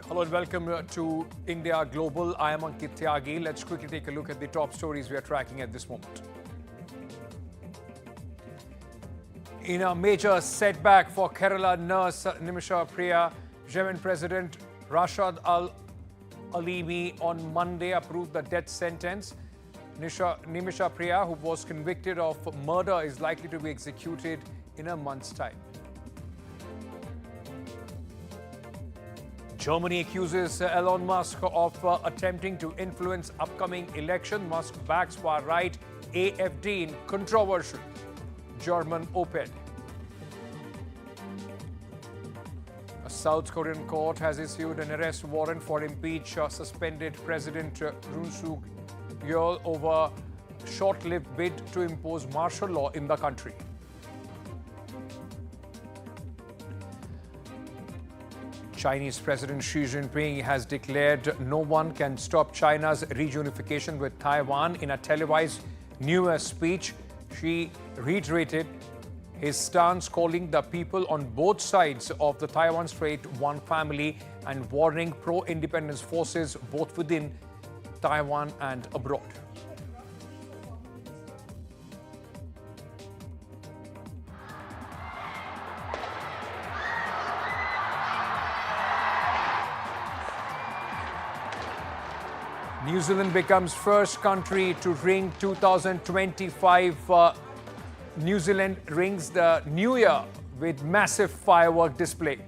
Hello and welcome to India Global. I am Ankit Tyagi. Let's quickly take a look at the top stories we are tracking at this moment. In a major setback for Kerala nurse Nimisha Priya, Yemen President Rashad al-Alimi on Monday approved the death sentence. Nimisha Priya, who was convicted of murder, is likely to be executed in a month's time. Germany accuses Elon Musk of attempting to influence upcoming election. Musk backs far-right AFD in controversial German Upheld. A South Korean court has issued an arrest warrant for impeached suspended President Yoon Suk Yeol over short-lived bid to impose martial law in the country. Chinese President Xi Jinping has declared no one can stop China's reunification with Taiwan. In a televised New Year's speech, Xi reiterated his stance, calling the people on both sides of the Taiwan Strait one family and warning pro-independence forces both within Taiwan and abroad. New Zealand becomes first country to ring 2025. New Zealand rings the new year with massive firework display.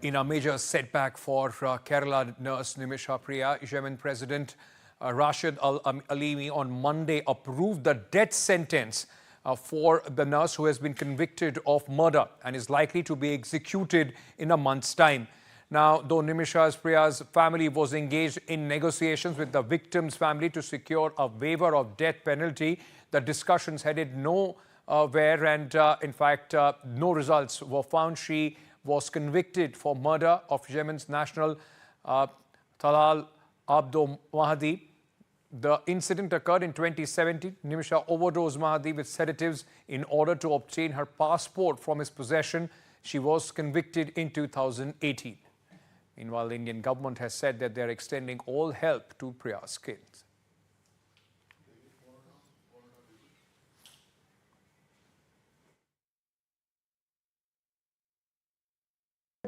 In a major setback for Kerala nurse Nimisha Priya, Yemen President Rashad al-Alimi on Monday approved the death sentence for the nurse who has been convicted of murder and is likely to be executed in a month's time. Now, though Nimisha Priya's family was engaged in negotiations with the victim's family to secure a waiver of death penalty, the discussions headed nowhere and, in fact, no results were found. She was convicted for murder of Yemen's national Talal Abdo Mahdi. The incident occurred in 2017. Nimisha overdosed Mahdi with sedatives in order to obtain her passport from his possession. She was convicted in 2018. Meanwhile, the Indian government has said that they are extending all help to Priya's kids.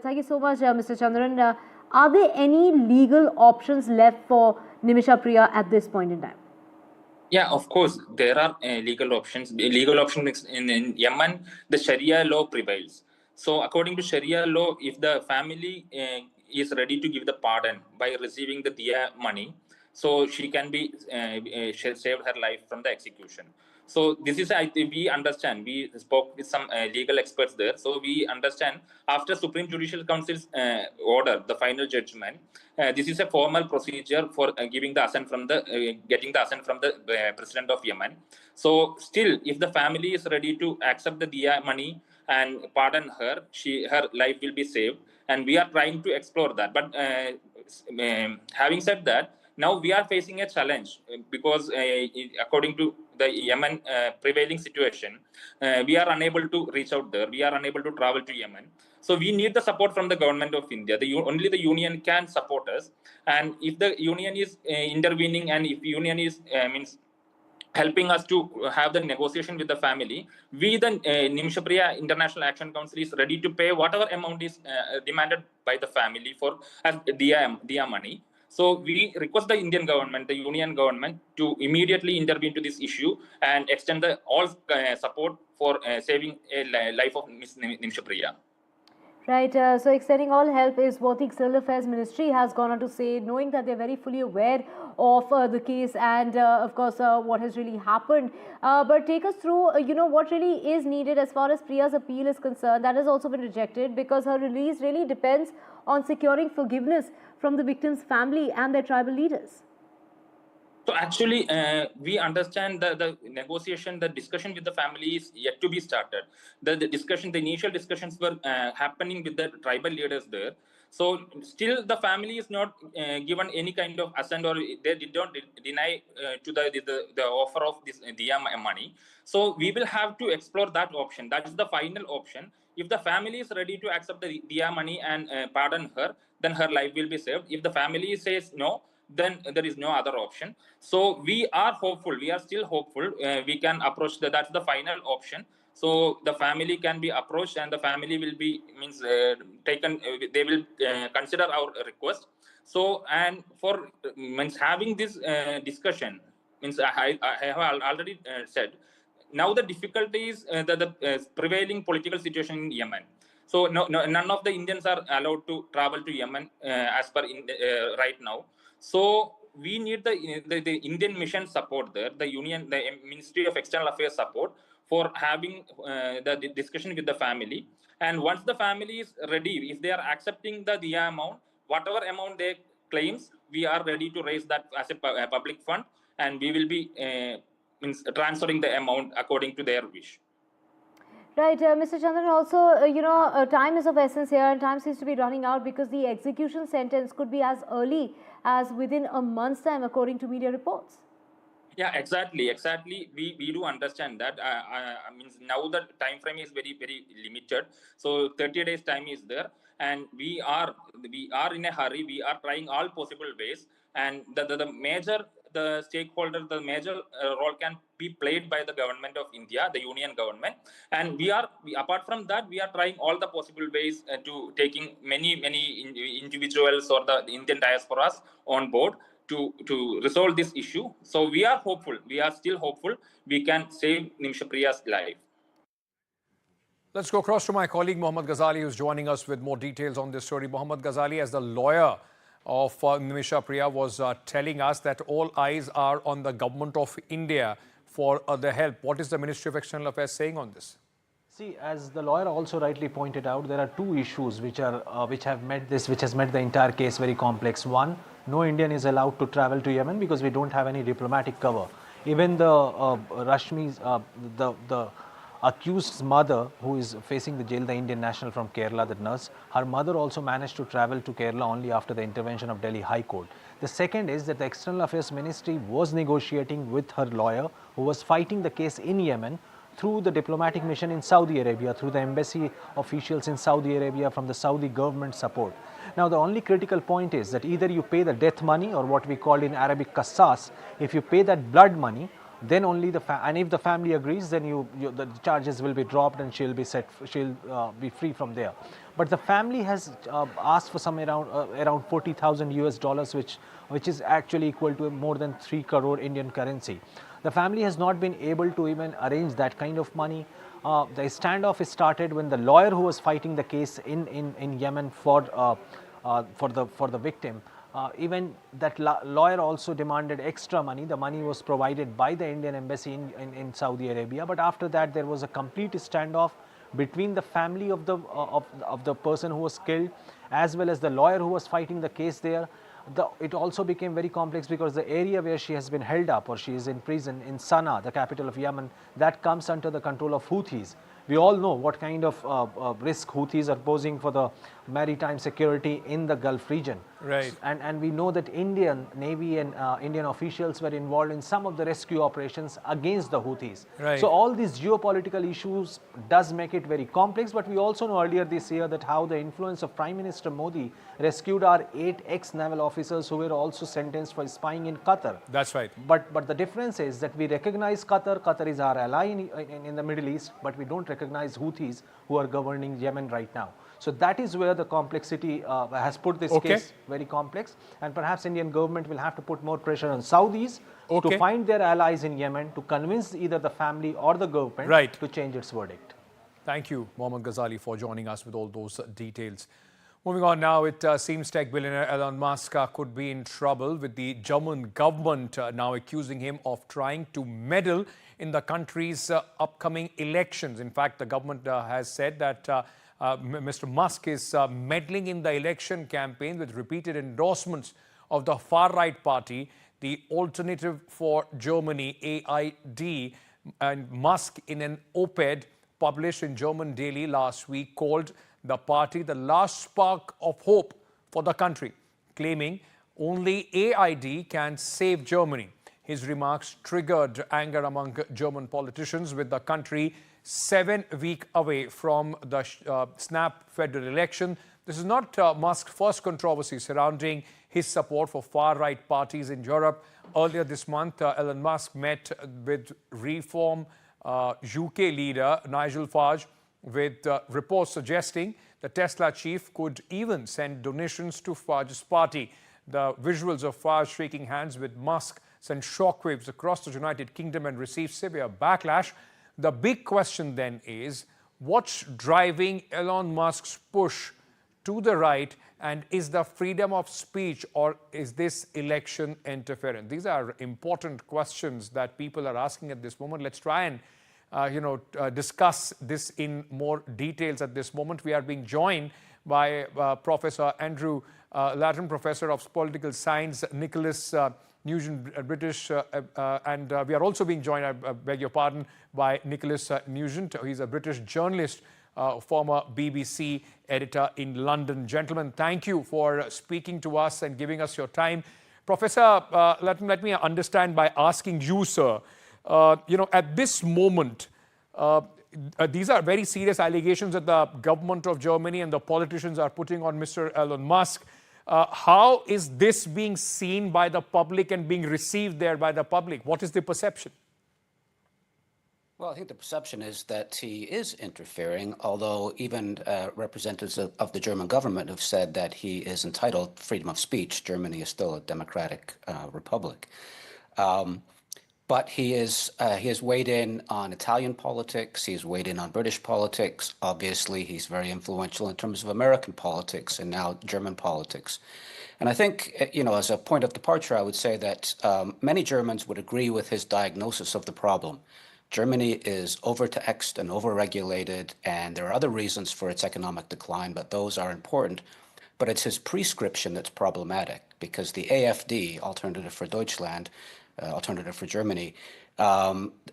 Thank you so much, Mr. Chandran. Are there any legal options left for Nimisha Priya at this point in time? Yeah, of course, there are legal options. Legal options in Yemen, the Sharia law prevails. So according to Sharia law, if the family is ready to give the pardon by receiving the diya money, so she can be saved her life from the execution. So this is, we understand, we spoke with some legal experts there. So we understand after Supreme Judicial Council's order, the final judgment, this is a formal procedure for giving the assent from the, getting the assent from the President of Yemen. So still, if the family is ready to accept the diya money and pardon her, her life will be saved. And we are trying to explore that. But having said that, now we are facing a challenge because according to the Yemen prevailing situation, we are unable to reach out there. We are unable to travel to Yemen. So we need the support from the government of India. Only the union can support us. And if the union is intervening and if union is means helping us to have the negotiation with the family, we, the Nimisha Priya International Action Council, is ready to pay whatever amount is demanded by the family for as diya money. So we request the Indian government, the union government, to immediately intervene to this issue and extend the all support for saving a life of Ms. Nimisha Priya. Right, so extending all help is what the External Affairs Ministry has gone on to say, knowing that they're very fully aware of the case and of course what has really happened. But take us through, what really is needed as far as Priya's appeal is concerned. That has also been rejected because her release really depends on securing forgiveness from the victim's family and their tribal leaders. So actually, we understand the negotiation, the discussion with the family is yet to be started. The discussion, the initial discussions were happening with the tribal leaders there. So still the family is not given any kind of assent, or they did not deny to the offer of this diya money. So we will have to explore that option. That is the final option. If the family is ready to accept the diya money and pardon her, then her life will be saved. If the family says no, then there is no other option. So we are hopeful. We are still hopeful. We can approach that's the final option. So the family can be approached, and the family will be taken. They will consider our request. So and for means having this discussion means I have already said. Now the difficulty is the prevailing political situation in Yemen. So none of the Indians are allowed to travel to Yemen as per right now. So we need the Indian mission support there, the Ministry of External Affairs support for having the discussion with the family. And once the family is ready, if they are accepting the diya amount, whatever amount they claims, we are ready to raise that as a public fund, and we will be transferring the amount according to their wish. Right, Mr. Chandran, also, time is of essence here, and time seems to be running out because the execution sentence could be as early as within a month's time, according to media reports. Yeah, exactly. We do understand that. I mean, now the time frame is very limited. So 30 days time is there, and we are in a hurry. We are trying all possible ways, and the stakeholder, the major role can be played by the government of India, the union government, and apart from that, we are trying all the possible ways to taking many individuals or the Indian diasporas on board to resolve this issue. So we are hopeful. We are still hopeful we can save Nimisha Priya's life. Let's go across to my colleague Mohammad Ghazali, who's joining us with more details on this story. Mohammad Ghazali, as the lawyer of Nimisha Priya, was telling us that all eyes are on the government of India for the help. What is the Ministry of External Affairs saying on this? See, as the lawyer also rightly pointed out, there are two issues which has made the entire case very complex. One, no Indian is allowed to travel to Yemen because we don't have any diplomatic cover. Even the Rashmi's, the accused's mother, who is facing the jail, the Indian national from Kerala, the nurse, her mother also managed to travel to Kerala only after the intervention of Delhi High Court. The second is that the External Affairs Ministry was negotiating with her lawyer, who was fighting the case in Yemen, through the diplomatic mission in Saudi Arabia, through the embassy officials in Saudi Arabia, from the Saudi government support. Now, the only critical point is that either you pay the death money, or what we call in Arabic qasas. If you pay that blood money, then only and if the family agrees, then the charges will be dropped and she'll be free from there. But the family has asked for some around 40,000 US dollars, which is actually equal to more than 3 crore Indian currency. The family has not been able to even arrange that kind of money. The standoff started when the lawyer who was fighting the case in Yemen for the victim, even that lawyer also demanded extra money. The money was provided by the Indian embassy in Saudi Arabia, but after that there was a complete standoff between the family of the person who was killed as well as the lawyer who was fighting the case there. It also became very complex because the area where she has been held up, or she is in prison in Sana'a, the capital of Yemen, that comes under the control of Houthis. We all know what kind of risk Houthis are posing for the maritime security in the Gulf region. Right. And we know that Indian Navy and Indian officials were involved in some of the rescue operations against the Houthis. Right. So all these geopolitical issues does make it very complex, but we also know earlier this year that how the influence of Prime Minister Modi rescued our 8 ex-naval officers who were also sentenced for spying in Qatar. That's right. But the difference is that we recognize Qatar. Qatar is our ally in the Middle East, but we don't recognize Houthis who are governing Yemen right now. So that is where the complexity has put this case very complex, and perhaps Indian government will have to put more pressure on Saudis to find their allies in Yemen, to convince either the family or the government to change its verdict. Thank you, Mohammad Ghazali, for joining us with all those details. Moving on now, it seems tech billionaire Elon Musk could be in trouble, with the German government now accusing him of trying to meddle in the country's upcoming elections. In fact, the government has said that Mr. Musk is meddling in the election campaign with repeated endorsements of the far-right party. the Alternative for Germany, AID, and Musk, in an op-ed published in German Daily last week, called the party the last spark of hope for the country, claiming only AID can save Germany. His remarks triggered anger among German politicians, with the country 7 weeks away from the snap federal election. This is not Musk's first controversy surrounding his support for far-right parties in Europe. Earlier this month, Elon Musk met with Reform UK leader Nigel Farage, with reports suggesting the Tesla chief could even send donations to Farage's party. The visuals of Farage shaking hands with Musk sent shockwaves across the United Kingdom and received severe backlash. The big question then is, what's driving Elon Musk's push to the right, and is the freedom of speech, or is this election interference? These are important questions that people are asking at this moment. Let's try and discuss this in more details at this moment. We are being joined by Professor Andrew Lattin, Professor of Political Science, Nicholas Nugent, British, and we are also being joined, I beg your pardon, by Nicholas Nugent. He's a British journalist, former BBC editor in London. Gentlemen, thank you for speaking to us and giving us your time. Professor, let me understand by asking you, sir, at this moment, these are very serious allegations that the government of Germany and the politicians are putting on Mr. Elon Musk. How is this being seen by the public and being received there by the public? What is the perception? Well, I think the perception is that he is interfering, although even representatives of the German government have said that he is entitled to freedom of speech. Germany is still a democratic republic. But he has weighed in on Italian politics. He's weighed in on British politics. Obviously, he's very influential in terms of American politics and now German politics. And I think, as a point of departure, I would say that many Germans would agree with his diagnosis of the problem. Germany is overtaxed and overregulated, and there are other reasons for its economic decline, but those are important. But it's his prescription that's problematic, because the AfD, Alternative for Deutschland, Alternative for Germany,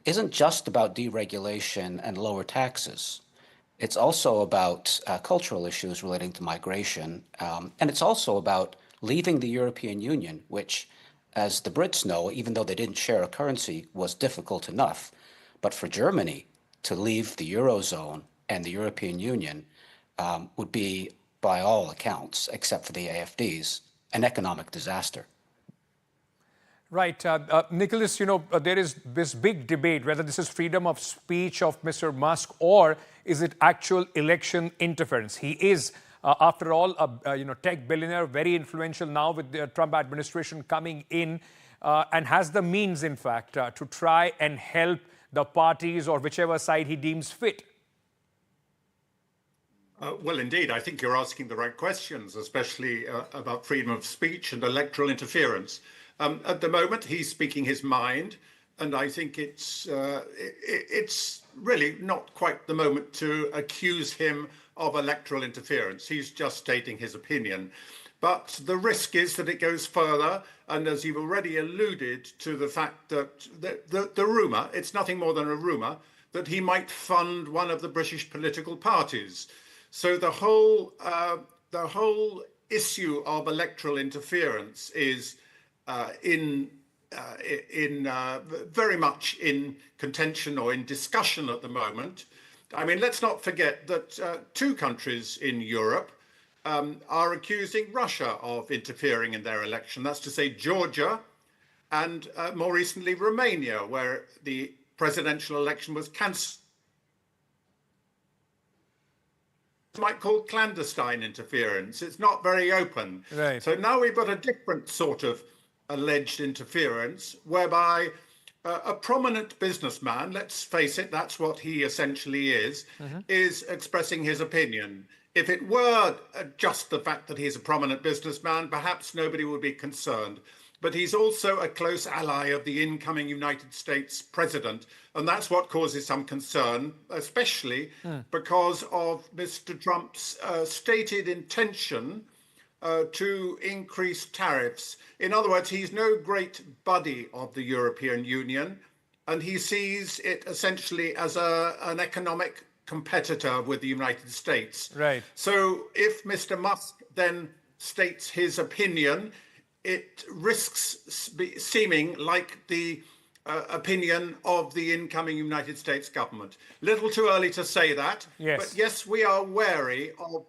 isn't just about deregulation and lower taxes. It's also about cultural issues relating to migration, and it's also about leaving the European Union, which, as the Brits know, even though they didn't share a currency, was difficult enough. But for Germany to leave the Eurozone and the European Union would be, by all accounts, except for the AfDs, an economic disaster. Right. Nicholas, there is this big debate whether this is freedom of speech of Mr. Musk or is it actual election interference. He is, after all, a tech billionaire, very influential now with the Trump administration coming in, and has the means, in fact, to try and help the parties or whichever side he deems fit. Well, indeed, I think you're asking the right questions, especially about freedom of speech and electoral interference. At the moment, he's speaking his mind, and I think it's really not quite the moment to accuse him of electoral interference. He's just stating his opinion. But the risk is that it goes further, and as you've already alluded to the fact that the rumour, it's nothing more than a rumour, that he might fund one of the British political parties. So the whole issue of electoral interference is very much in contention or in discussion at the moment. I mean, let's not forget that 2 countries in Europe are accusing Russia of interfering in their election. That's to say Georgia and more recently Romania, where the presidential election was cancelled. Might call clandestine interference. It's not very open. Right. So now we've got a different sort of alleged interference whereby a prominent businessman, let's face it, that's what he essentially is expressing his opinion. If it were just the fact that he's a prominent businessman, perhaps nobody would be concerned. But he's also a close ally of the incoming United States president. And that's what causes some concern, especially because of Mr. Trump's stated intention to increase tariffs. In other words, he's no great buddy of the European Union, and he sees it essentially as an economic competitor with the United States. Right. So if Mr. Musk then states his opinion, it risks seeming like the opinion of the incoming United States government. Little too early to say that, yes. But yes, we are wary of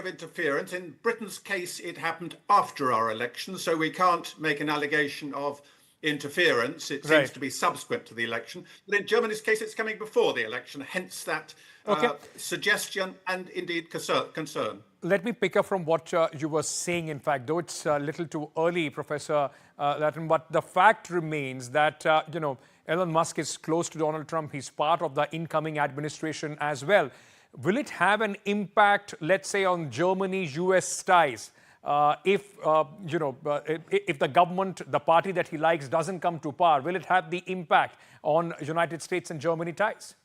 interference. In Britain's case, it happened after our election, so we can't make an allegation of interference. It seems to be subsequent to the election. But in Germany's case, it's coming before the election, hence that suggestion and indeed concern. Let me pick up from what you were saying, in fact, though it's a little too early, Professor Latin, but the fact remains that, Elon Musk is close to Donald Trump. He's part of the incoming administration as well. Will it have an impact, let's say, on Germany-US ties? If the government, the party that he likes, doesn't come to power, will it have the impact on United States and Germany ties?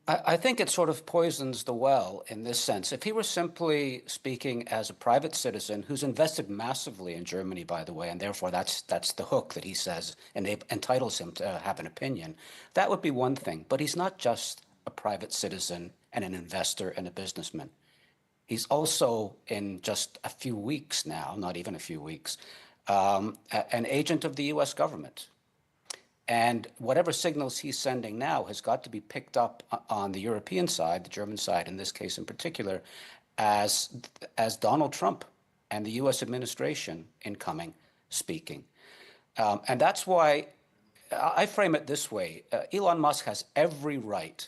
I think it sort of poisons the well in this sense. If he were simply speaking as a private citizen who's invested massively in Germany, by the way, and therefore that's the hook that he says and it entitles him to have an opinion, that would be one thing. But he's not just a private citizen and an investor and a businessman. He's also, in just a few weeks now, not even a few weeks, an agent of the U.S. government. And whatever signals he's sending now has got to be picked up on the European side, the German side in this case in particular, as Donald Trump and the U.S. administration incoming speaking. And that's why I frame it this way. Elon Musk has every right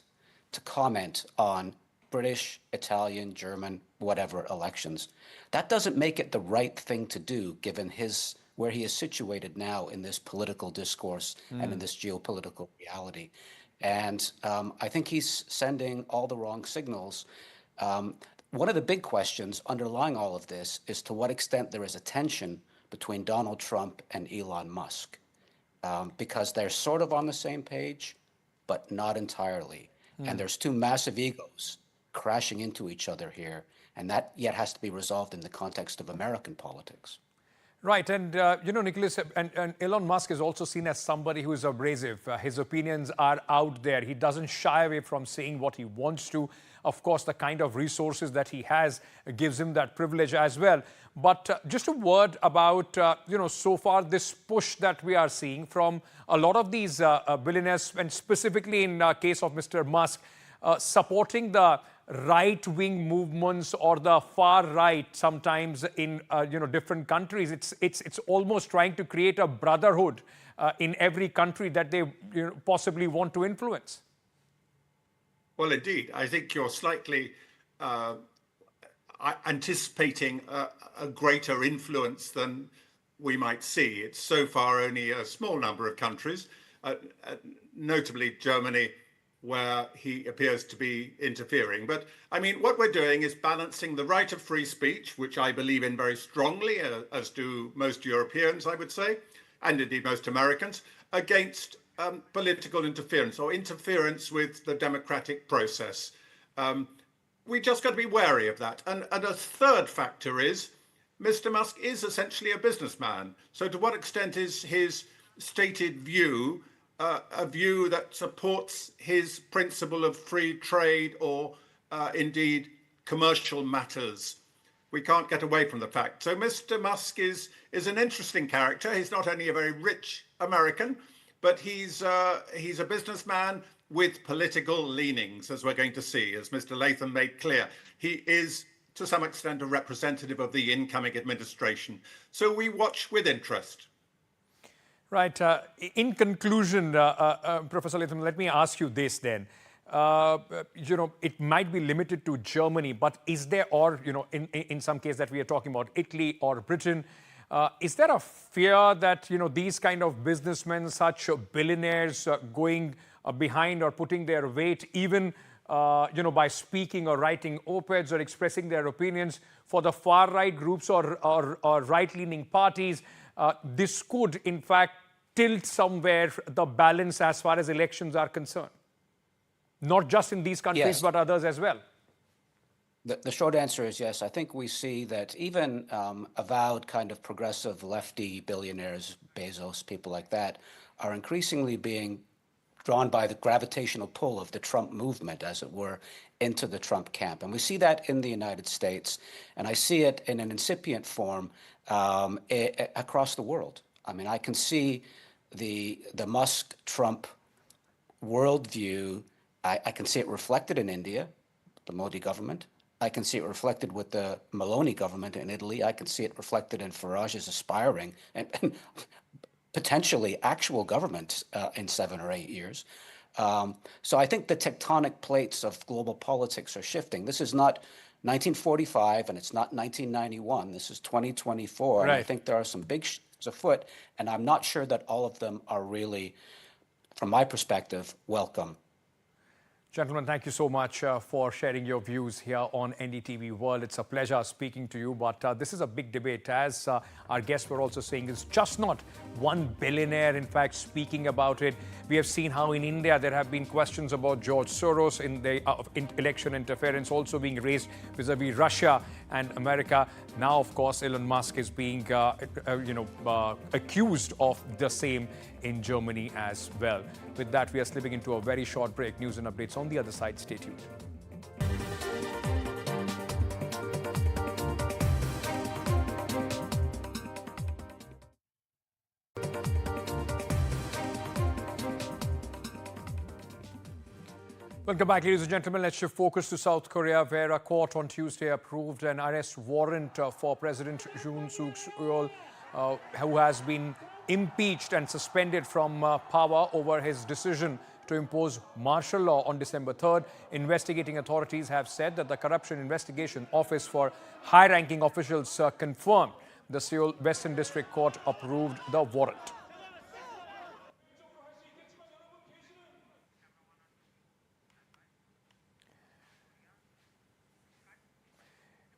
to comment on British, Italian, German, whatever elections. That doesn't make it the right thing to do given where he is situated now in this political discourse and in this geopolitical reality. And I think he's sending all the wrong signals. One of the big questions underlying all of this is to what extent there is a tension between Donald Trump and Elon Musk, because they're sort of on the same page, but not entirely. And there's two massive egos crashing into each other here, and that yet has to be resolved in the context of American politics. Right, and Nicholas, and Elon Musk is also seen as somebody who is abrasive. His opinions are out there. He doesn't shy away from saying what he wants to. Of course, the kind of resources that he has gives him that privilege as well. But just a word about, so far this push that we are seeing from a lot of these billionaires, and specifically in case of Mr. Musk, supporting the right-wing movements or the far right sometimes in different countries. It's almost trying to create a brotherhood in every country that they possibly want to influence. Well, indeed, I think you're slightly anticipating a greater influence than we might see. It's so far only a small number of countries, notably Germany, where he appears to be interfering. But I mean, what we're doing is balancing the right of free speech, which I believe in very strongly, as do most Europeans, I would say, and indeed most Americans, against political interference or interference with the democratic process. We just got to be wary of that. And a third factor is Mr. Musk is essentially a businessman. So to what extent is his stated view a view that supports his principle of free trade or indeed commercial matters? We can't get away from the fact. So Mr. Musk is an interesting character. He's not only a very rich American, but he's a businessman with political leanings, as we're going to see, as Mr. Latham made clear. He is, to some extent, a representative of the incoming administration. So we watch with interest. Right. In conclusion, Professor Latham, let me ask you this then. It might be limited to Germany, but is there, or, in some case that we are talking about Italy or Britain, is there a fear that, these kind of businessmen, such billionaires going behind or putting their weight, even, by speaking or writing op-eds or expressing their opinions for the far-right groups or right-leaning parties, this could, in fact, tilt somewhere the balance as far as elections are concerned? Not just in these countries, Yes. but others as well. The short answer is yes. I think we see that even avowed kind of progressive lefty billionaires, Bezos, people like that, are increasingly being drawn by the gravitational pull of the Trump movement, as it were, into the Trump camp. And we see that in the United States, and I see it in an incipient form across the world. I mean, I can see the Musk-Trump worldview. I can see it reflected in India, the Modi government. I can see it reflected with the Meloni government in Italy. I can see it reflected in Farage's aspiring and potentially actual government in 7 or 8 years. So I think the tectonic plates of global politics are shifting. This is not 1945 and it's not 1991. This is 2024. Right. And I think there are some big shifts afoot, and I'm not sure that all of them are really, from my perspective, welcome. Gentlemen, thank you so much for sharing your views here on NDTV World. It's a pleasure speaking to you, but this is a big debate. As our guests were also saying, it's just not one billionaire, in fact, speaking about it. We have seen how in India there have been questions about George Soros in the election interference also being raised vis-a-vis Russia and America. Now, of course, Elon Musk is being accused of the same in Germany as well. With that, we are slipping into a very short break. News and updates on the other side. Stay tuned. Welcome back, ladies and gentlemen. Let's shift focus to South Korea, where a court on Tuesday approved an arrest warrant for President Yoon Suk Yeol, who has been impeached and suspended from power over his decision to impose martial law on December 3rd. Investigating authorities have said that the Corruption Investigation Office for high-ranking officials confirmed the Seoul Western District Court approved the warrant.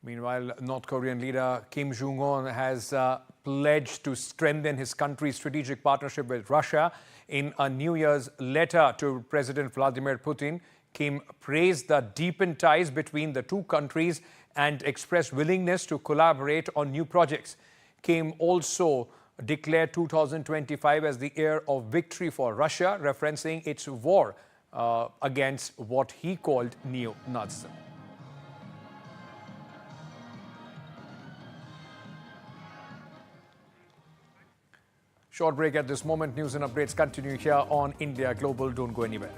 Meanwhile, North Korean leader Kim Jong-un has pledged to strengthen his country's strategic partnership with Russia. In a New Year's letter to President Vladimir Putin, Kim praised the deepened ties between the two countries and expressed willingness to collaborate on new projects. Kim also declared 2025 as the year of victory for Russia, referencing its war against what he called neo-Nazism. Short break at this moment. News and updates continue here on India Global. Don't go anywhere.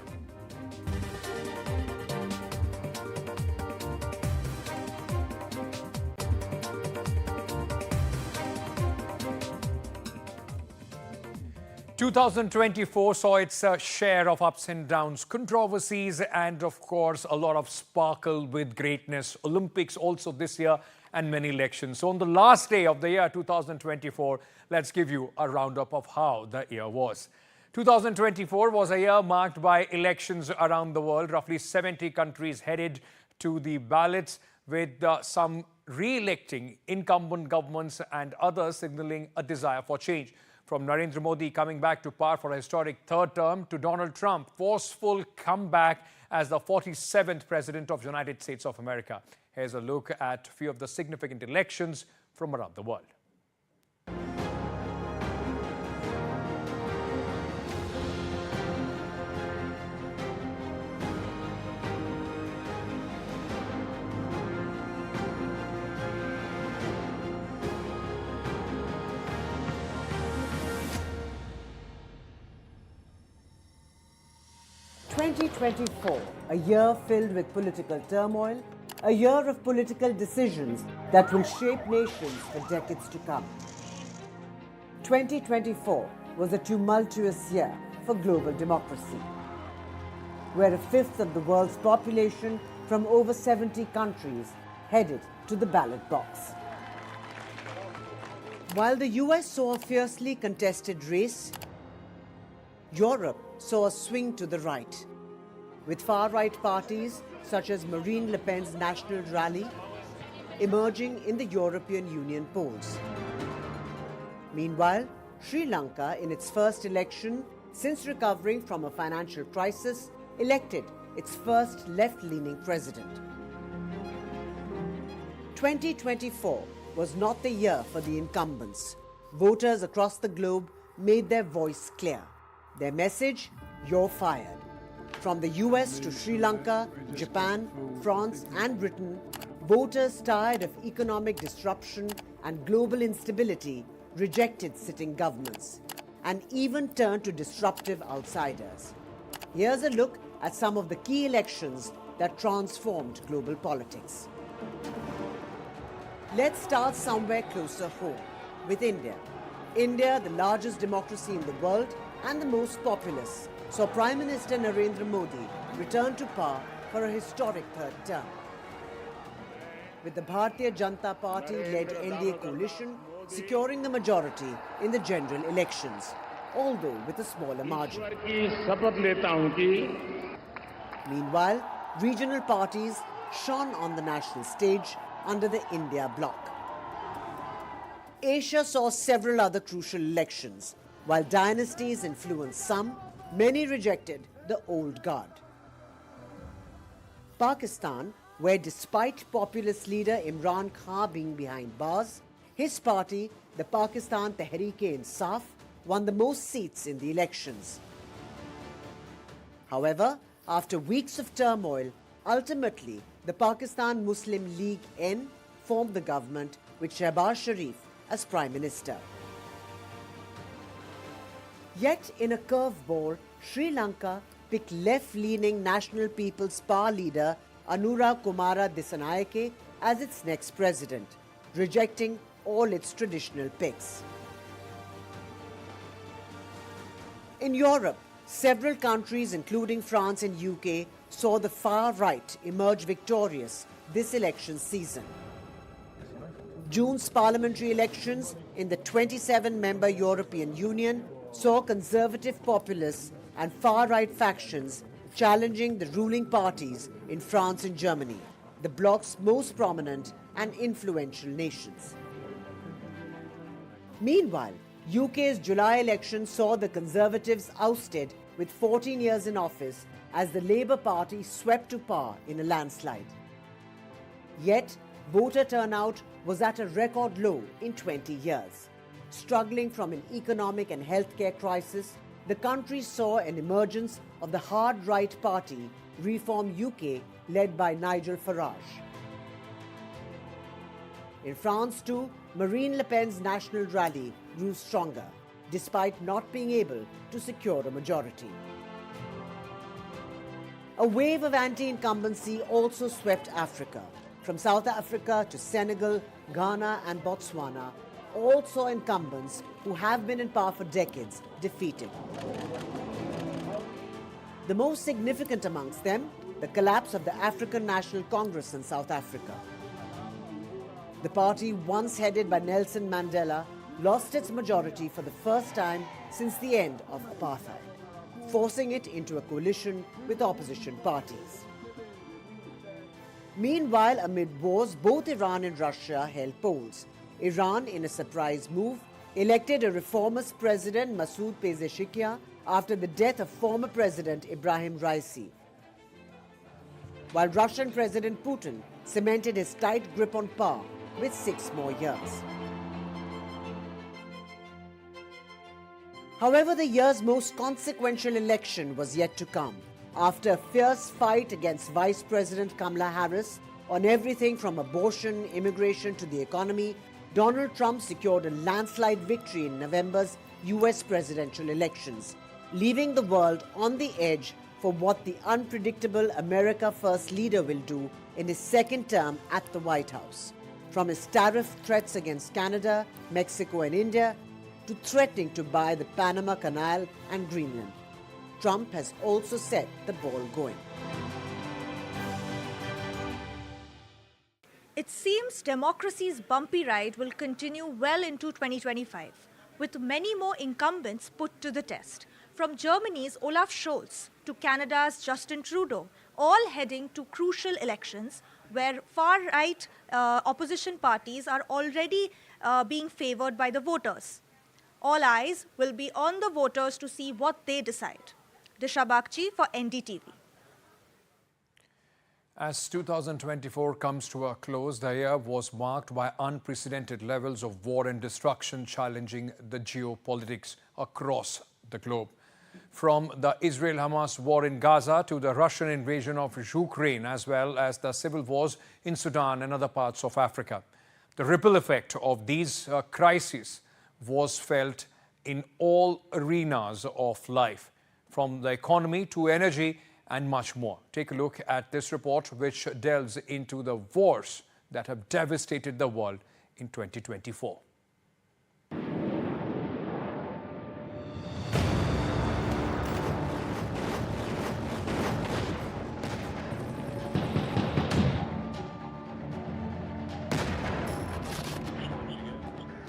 ...2024 saw its share of ups and downs, controversies, and of course a lot of sparkle with greatness. Olympics also this year, and many elections. So on the last day of the year 2024, let's give you a roundup of how the year was. 2024 was a year marked by elections around the world. Roughly 70 countries headed to the ballots, with some re-electing incumbent governments and others signaling a desire for change. From Narendra Modi coming back to power for a historic third term to Donald Trump, forceful comeback as the 47th President of the United States of America. Here's a look at a few of the significant elections from around the world. (2024), a year filled with political turmoil, a year of political decisions that will shape nations for decades to come. 2024 was a tumultuous year for global democracy, where a fifth of the world's population from over 70 countries headed to the ballot box. While the US saw a fiercely contested race, Europe saw a swing to the right, with far-right parties such as Marine Le Pen's National Rally emerging in the European Union polls. Meanwhile, Sri Lanka, in its first election since recovering from a financial crisis, elected its first left-leaning president. 2024 was not the year for the incumbents. Voters across the globe made their voice clear. Their message, you're fired. From the US to Sri Lanka, Japan, France and Britain, voters tired of economic disruption and global instability rejected sitting governments and even turned to disruptive outsiders. Here's a look at some of the key elections that transformed global politics. Let's start somewhere closer home, with India. India, the largest democracy in the world and the most populous, saw Prime Minister Narendra Modi return to power for a historic third term. With the Bharatiya Janata Party-led NDA coalition securing the majority in the general elections, although with a smaller margin. Meanwhile, regional parties shone on the national stage under the India bloc. Asia saw several other crucial elections. While dynasties influenced some, many rejected the old guard. Pakistan, where despite populist leader Imran Khan being behind bars, his party, the Pakistan Tehreek-e-Insaf, won the most seats in the elections. However, after weeks of turmoil, ultimately the Pakistan Muslim League N formed the government with Shehbaz Sharif as Prime Minister. Yet in a curveball, Sri Lanka picked left-leaning National People's Power leader Anura Kumara Dissanayake as its next president, rejecting all its traditional picks. In Europe, several countries including France and UK saw the far right emerge victorious this election season. June's parliamentary elections in the 27-member European Union saw conservative populists and far-right factions challenging the ruling parties in France and Germany, the bloc's most prominent and influential nations. Meanwhile, UK's July election saw the Conservatives ousted with 14 years in office as the Labour Party swept to power in a landslide. Yet, voter turnout was at a record low in 20 years. Struggling from an economic and healthcare crisis, the country saw an emergence of the hard right party, Reform UK, led by Nigel Farage. In France too, Marine Le Pen's national rally grew stronger, despite not being able to secure a majority. A wave of anti-incumbency also swept Africa. From South Africa to Senegal, Ghana and Botswana, all saw incumbents who have been in power for decades defeated. The most significant amongst them, the collapse of the African National Congress in South Africa. The party, once headed by Nelson Mandela, lost its majority for the first time since the end of apartheid, forcing it into a coalition with opposition parties. Meanwhile, amid wars, both Iran and Russia held polls. Iran, in a surprise move, elected a reformist president, Masoud Pezeshkian, after the death of former President Ibrahim Raisi. While Russian President Putin cemented his tight grip on power with 6 more years. However, the year's most consequential election was yet to come. After a fierce fight against Vice President Kamala Harris on everything from abortion, immigration to the economy, Donald Trump secured a landslide victory in November's US presidential elections, leaving the world on the edge for what the unpredictable America First leader will do in his second term at the White House. From his tariff threats against Canada, Mexico and India, to threatening to buy the Panama Canal and Greenland. Trump has also set the ball going. It seems democracy's bumpy ride will continue well into 2025, with many more incumbents put to the test. From Germany's Olaf Scholz to Canada's Justin Trudeau, all heading to crucial elections where far-right opposition parties are already being favored by the voters. All eyes will be on the voters to see what they decide. Disha Bagchi for NDTV. As 2024 comes to a close, the year was marked by unprecedented levels of war and destruction challenging the geopolitics across the globe. From the Israel-Hamas war in Gaza to the Russian invasion of Ukraine, as well as the civil wars in Sudan and other parts of Africa. The ripple effect of these crises was felt in all arenas of life, from the economy to energy and much more. Take a look at this report, which delves into the wars that have devastated the world in 2024.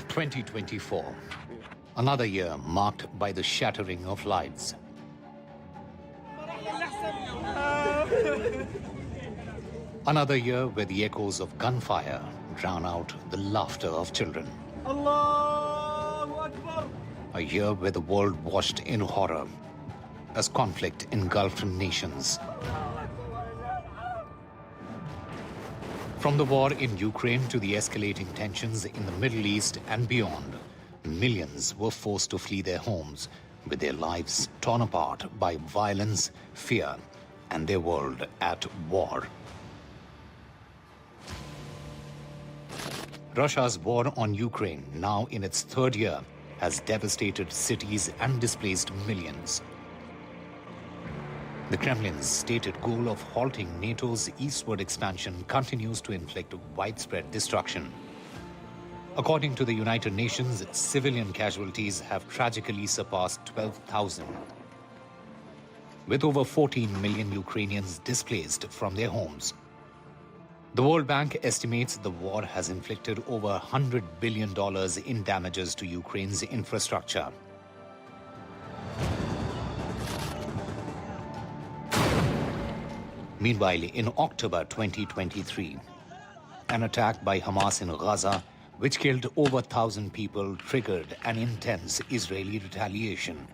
(2024), another year marked by the shattering of lives. Another year where the echoes of gunfire drown out the laughter of children. A year where the world watched in horror as conflict engulfed nations. From the war in Ukraine to the escalating tensions in the Middle East and beyond, millions were forced to flee their homes with their lives torn apart by violence, fear, and their world at war. Russia's war on Ukraine, now in its third year, has devastated cities and displaced millions. The Kremlin's stated goal of halting NATO's eastward expansion continues to inflict widespread destruction. According to the United Nations, civilian casualties have tragically surpassed 12,000, with over 14 million Ukrainians displaced from their homes. The World Bank estimates the war has inflicted over $100 billion in damages to Ukraine's infrastructure. Meanwhile, in October 2023, an attack by Hamas in Gaza, which killed over 1,000 people, triggered an intense Israeli retaliation,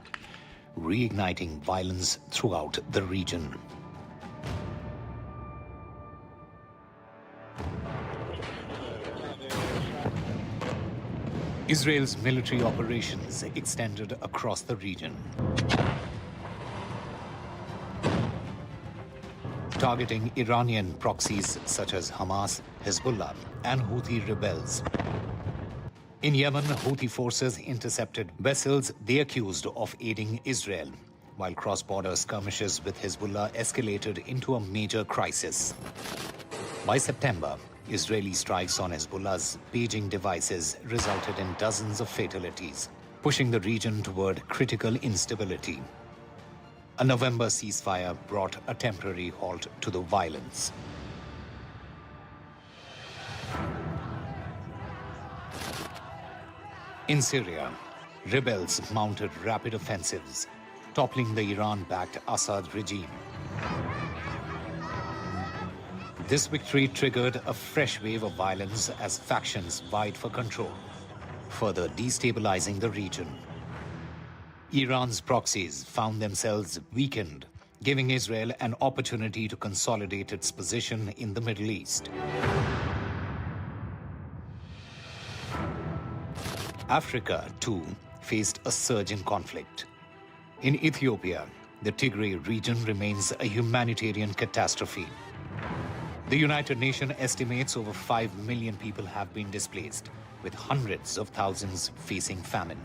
reigniting violence throughout the region. Israel's military operations extended across the region, targeting Iranian proxies such as Hamas, Hezbollah, and Houthi rebels. In Yemen, Houthi forces intercepted vessels they accused of aiding Israel, while cross-border skirmishes with Hezbollah escalated into a major crisis. By September, Israeli strikes on Hezbollah's paging devices resulted in dozens of fatalities, pushing the region toward critical instability. A November ceasefire brought a temporary halt to the violence. In Syria, rebels mounted rapid offensives, toppling the Iran-backed Assad regime. This victory triggered a fresh wave of violence as factions vied for control, further destabilizing the region. Iran's proxies found themselves weakened, giving Israel an opportunity to consolidate its position in the Middle East. Africa, too, faced a surge in conflict. In Ethiopia, the Tigray region remains a humanitarian catastrophe. The United Nations estimates over 5 million people have been displaced, with hundreds of thousands facing famine.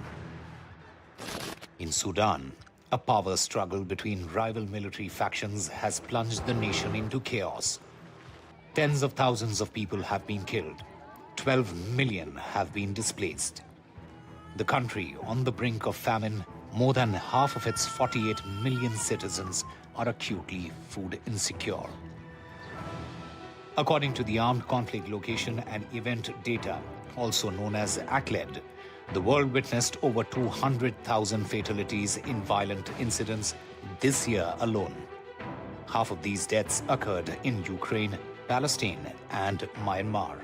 In Sudan, a power struggle between rival military factions has plunged the nation into chaos. Tens of thousands of people have been killed. 12 million have been displaced. The country on the brink of famine, more than half of its 48 million citizens are acutely food insecure. According to the Armed Conflict Location and Event Data, also known as ACLED, the world witnessed over 200,000 fatalities in violent incidents this year alone. Half of these deaths occurred in Ukraine, Palestine, and Myanmar.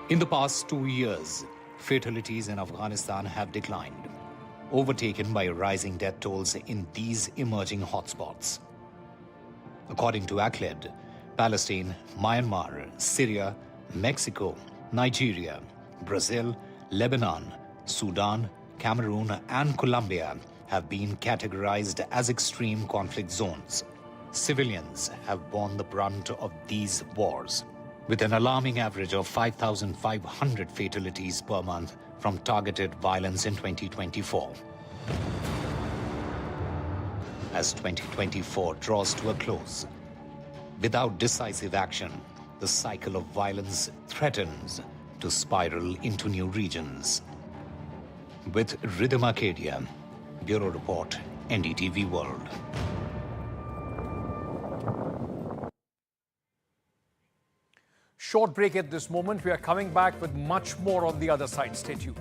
In the past 2 years, fatalities in Afghanistan have declined. overtaken by rising death tolls in these emerging hotspots. According to Upheld, Palestine, Myanmar, Syria, Mexico, Nigeria, Brazil, Lebanon, Sudan, Cameroon, and Colombia have been categorized as extreme conflict zones. Civilians have borne the brunt of these wars, with an alarming average of 5,500 fatalities per month from targeted violence in 2024. As 2024 draws to a close, without decisive action, the cycle of violence threatens to spiral into new regions. With Rhythm Arcadia, Bureau Report, NDTV World. Short break at this moment. We are coming back with much more on the other side. Stay tuned.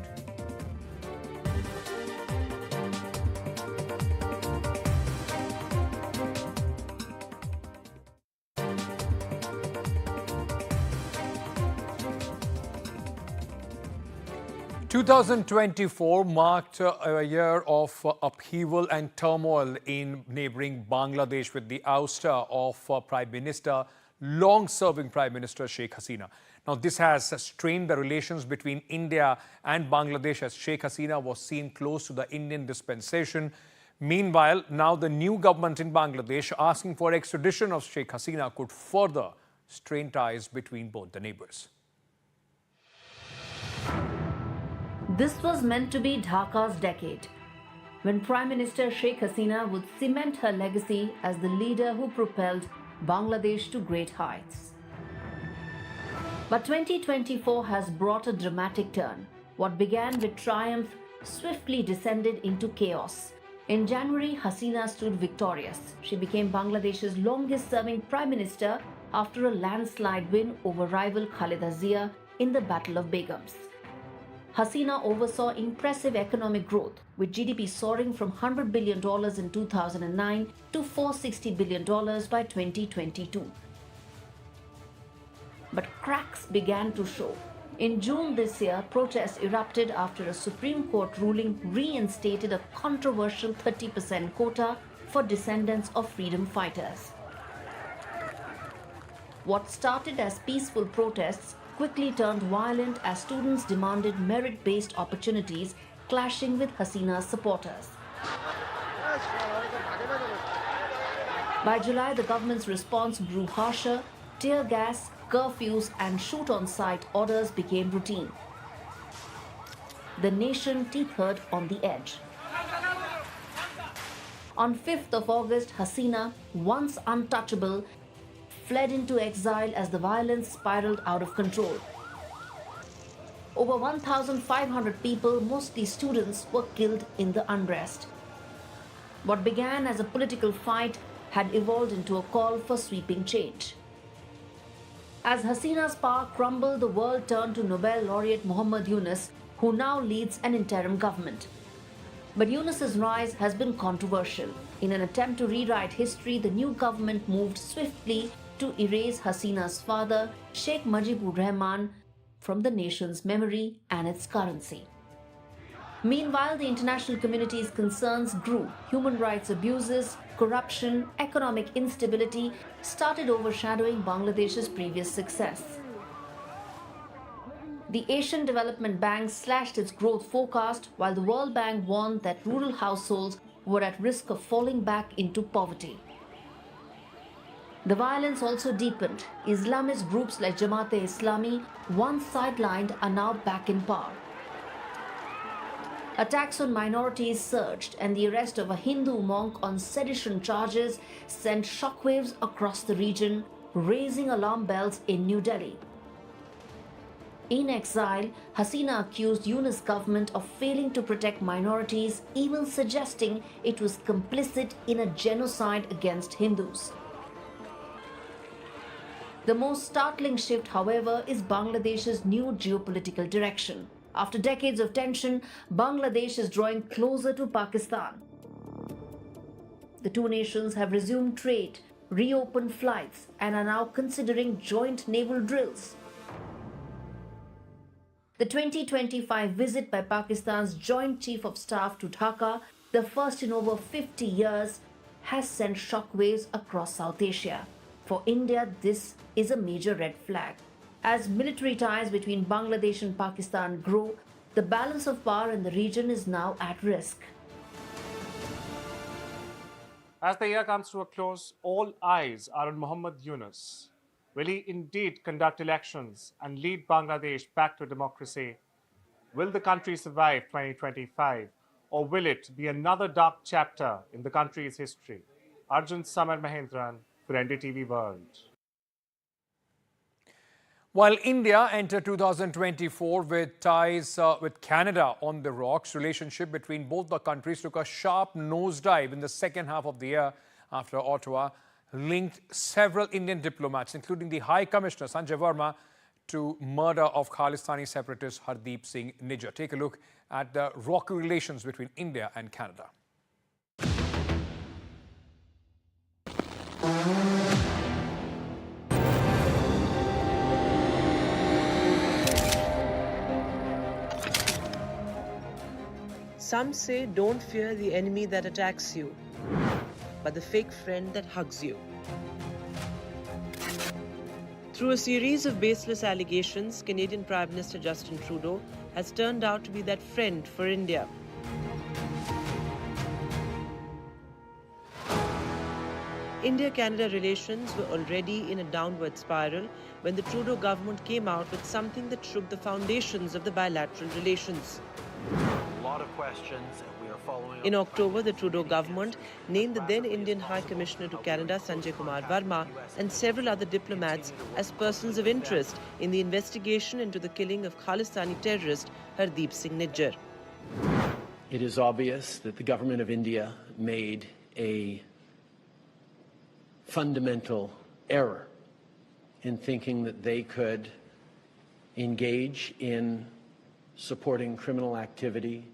2024 marked a year of upheaval and turmoil in neighboring Bangladesh with the ouster of Prime Minister, long-serving Prime Minister Sheikh Hasina. Now, this has strained the relations between India and Bangladesh as Sheikh Hasina was seen close to the Indian dispensation. Meanwhile, now the new government in Bangladesh asking for extradition of Sheikh Hasina could further strain ties between both the neighbors. This was meant to be Dhaka's decade, when Prime Minister Sheikh Hasina would cement her legacy as the leader who propelled Bangladesh to great heights. But 2024 has brought a dramatic turn. What began with triumph swiftly descended into chaos. In January, Hasina stood victorious. She became Bangladesh's longest-serving Prime Minister after a landslide win over rival Khaleda Zia in the Battle of Begums. Hasina oversaw impressive economic growth, with GDP soaring from $100 billion in 2009 to $460 billion by 2022. But cracks began to show. In June this year, protests erupted after a Supreme Court ruling reinstated a controversial 30% quota for descendants of freedom fighters. What started as peaceful protests quickly turned violent as students demanded merit-based opportunities, clashing with Hasina's supporters. By July, the government's response grew harsher. Tear gas, curfews, and shoot-on-sight orders became routine. The nation teetered on the edge. On 5th of August, Hasina, once untouchable, fled into exile as the violence spiraled out of control. Over 1,500 people, mostly students, were killed in the unrest. What began as a political fight had evolved into a call for sweeping change. As Hasina's power crumbled, the world turned to Nobel laureate Muhammad Yunus, who now leads an interim government. But Yunus's rise has been controversial. In an attempt to rewrite history, the new government moved swiftly to erase Hasina's father, Sheikh Mujibur Rahman, from the nation's memory and its currency. Meanwhile, the international community's concerns grew. Human rights abuses, corruption, economic instability started overshadowing Bangladesh's previous success. The Asian Development Bank slashed its growth forecast, while the World Bank warned that rural households were at risk of falling back into poverty. The violence also deepened. Islamist groups like Jamaat-e-Islami, once sidelined, are now back in power. Attacks on minorities surged, and the arrest of a Hindu monk on sedition charges sent shockwaves across the region, raising alarm bells in New Delhi. In exile, Hasina accused Yunus' government of failing to protect minorities, even suggesting it was complicit in a genocide against Hindus. The most startling shift, however, is Bangladesh's new geopolitical direction. After decades of tension, Bangladesh is drawing closer to Pakistan. The two nations have resumed trade, reopened flights, and are now considering joint naval drills. The 2025 visit by Pakistan's Joint Chief of Staff to Dhaka, the first in over 50 years, has sent shockwaves across South Asia. For India, this is a major red flag. As military ties between Bangladesh and Pakistan grow, the balance of power in the region is now at risk. As the year comes to a close, all eyes are on Muhammad Yunus. Will he indeed conduct elections and lead Bangladesh back to democracy? Will the country survive 2025, or will it be another dark chapter in the country's history? Arjun Samar Mahendran for NDTV World. While India entered 2024 with ties with Canada on the rocks, relationship between both the countries took a sharp nosedive in the second half of the year after Ottawa linked several Indian diplomats, including the High Commissioner Sanjay Verma, to murder of Khalistani separatist Hardeep Singh Nijjar. Take a look at the rocky relations between India and Canada. Some say don't fear the enemy that attacks you, but the fake friend that hugs you. Through a series of baseless allegations, Canadian Prime Minister Justin Trudeau has turned out to be that friend for India. India-Canada relations were already in a downward spiral when the Trudeau government came out with something that shook the foundations of the bilateral relations. A lot of questions, and we are following. In October, the Trudeau government named the then Indian High Commissioner to Canada, Sanjay Kumar Verma, and several other diplomats as persons of interest in the investigation into the killing of Khalistani terrorist Hardeep Singh Nijjar. It is obvious that the government of India made a fundamental error in thinking that they could engage in supporting criminal activity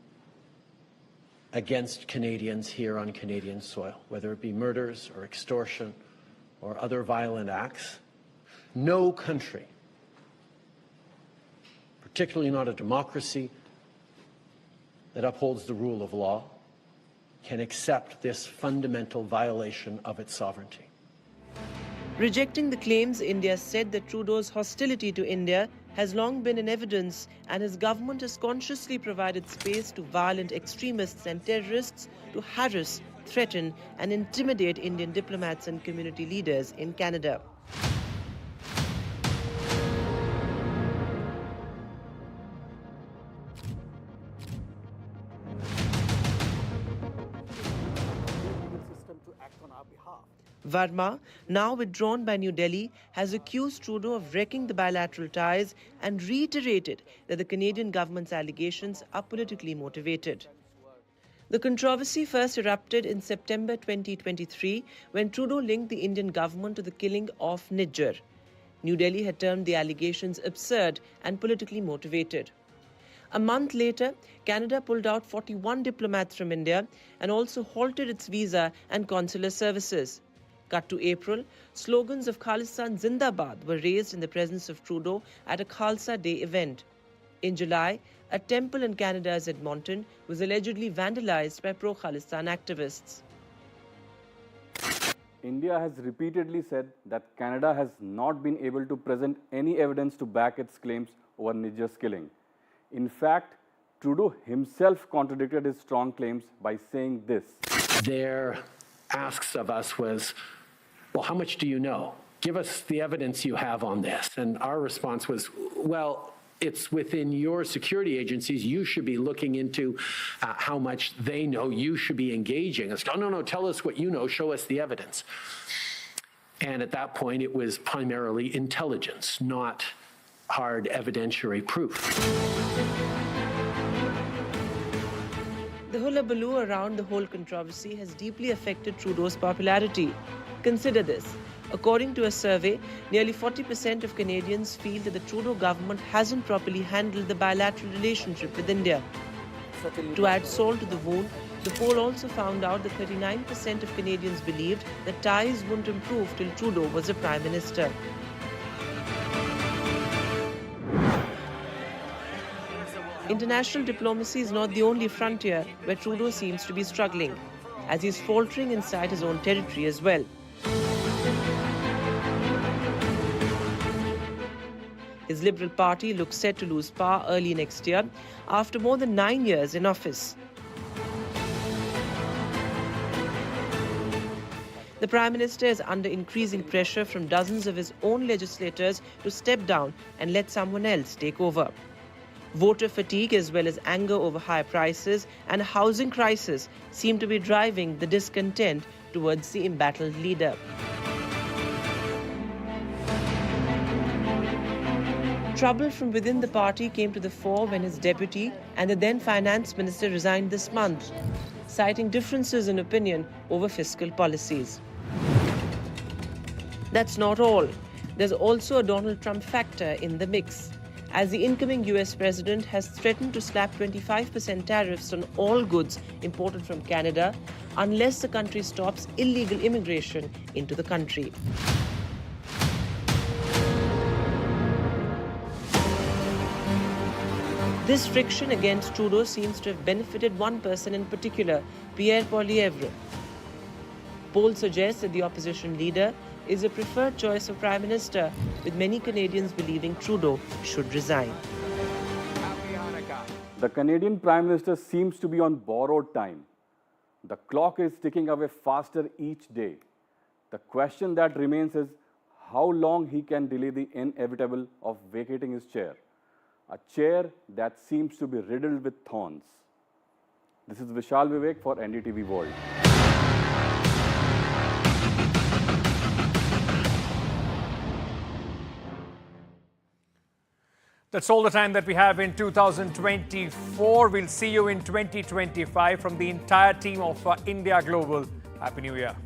against Canadians here on Canadian soil, whether it be murders or extortion or other violent acts. No country, particularly not a democracy that upholds the rule of law, can accept this fundamental violation of its sovereignty. Rejecting the claims, India said that Trudeau's hostility to India has long been in evidence, and his government has consciously provided space to violent extremists and terrorists to harass, threaten and intimidate Indian diplomats and community leaders in Canada. Verma, now withdrawn by New Delhi, has accused Trudeau of wrecking the bilateral ties and reiterated that the Canadian government's allegations are politically motivated. The controversy first erupted in September 2023 when Trudeau linked the Indian government to the killing of Nijjar. New Delhi had termed the allegations absurd and politically motivated. A month later, Canada pulled out 41 diplomats from India and also halted its visa and consular services. Cut to April, slogans of Khalistan Zindabad were raised in the presence of Trudeau at a Khalsa Day event. In July, a temple in Canada's Edmonton was allegedly vandalized by pro-Khalistan activists. India has repeatedly said that Canada has not been able to present any evidence to back its claims over Nijjar's killing. In fact, Trudeau himself contradicted his strong claims by saying this. Their asks of us was, well, how much do you know? Give us the evidence you have on this. And our response was, well, it's within your security agencies. You should be looking into how much they know. You should be engaging. It's, oh, no, tell us what you know. Show us the evidence. And at that point, it was primarily intelligence, not hard evidentiary proof. The hullabaloo around the whole controversy has deeply affected Trudeau's popularity. Consider this. According to a survey, nearly 40% of Canadians feel that the Trudeau government hasn't properly handled the bilateral relationship with India. To add salt to the wound, the poll also found out that 39% of Canadians believed that ties wouldn't improve till Trudeau was a Prime Minister. international diplomacy is not the only frontier where Trudeau seems to be struggling, as he's faltering inside his own territory as well. His Liberal Party looks set to lose power early next year after more than 9 years in office. The Prime Minister is under increasing pressure from dozens of his own legislators to step down and let someone else take over. Voter fatigue as well as anger over higher prices and a housing crisis seem to be driving the discontent towards the embattled leader. Trouble from within the party came to the fore when his deputy and the then finance minister resigned this month, citing differences in opinion over fiscal policies. That's not all. There's also a Donald Trump factor in the mix, as the incoming US president has threatened to slap 25% tariffs on all goods imported from Canada unless the country stops illegal immigration into the country. This friction against Trudeau seems to have benefited one person in particular, Pierre Poilievre. Polls suggest that the opposition leader is a preferred choice of Prime Minister, with many Canadians believing Trudeau should resign. The Canadian Prime Minister seems to be on borrowed time. The clock is ticking away faster each day. The question that remains is how long he can delay the inevitable of vacating his chair, a chair that seems to be riddled with thorns. This is Vishal Vivek for NDTV World. That's all the time that we have in 2024. We'll see you in 2025 from the entire team of India Global. Happy New Year.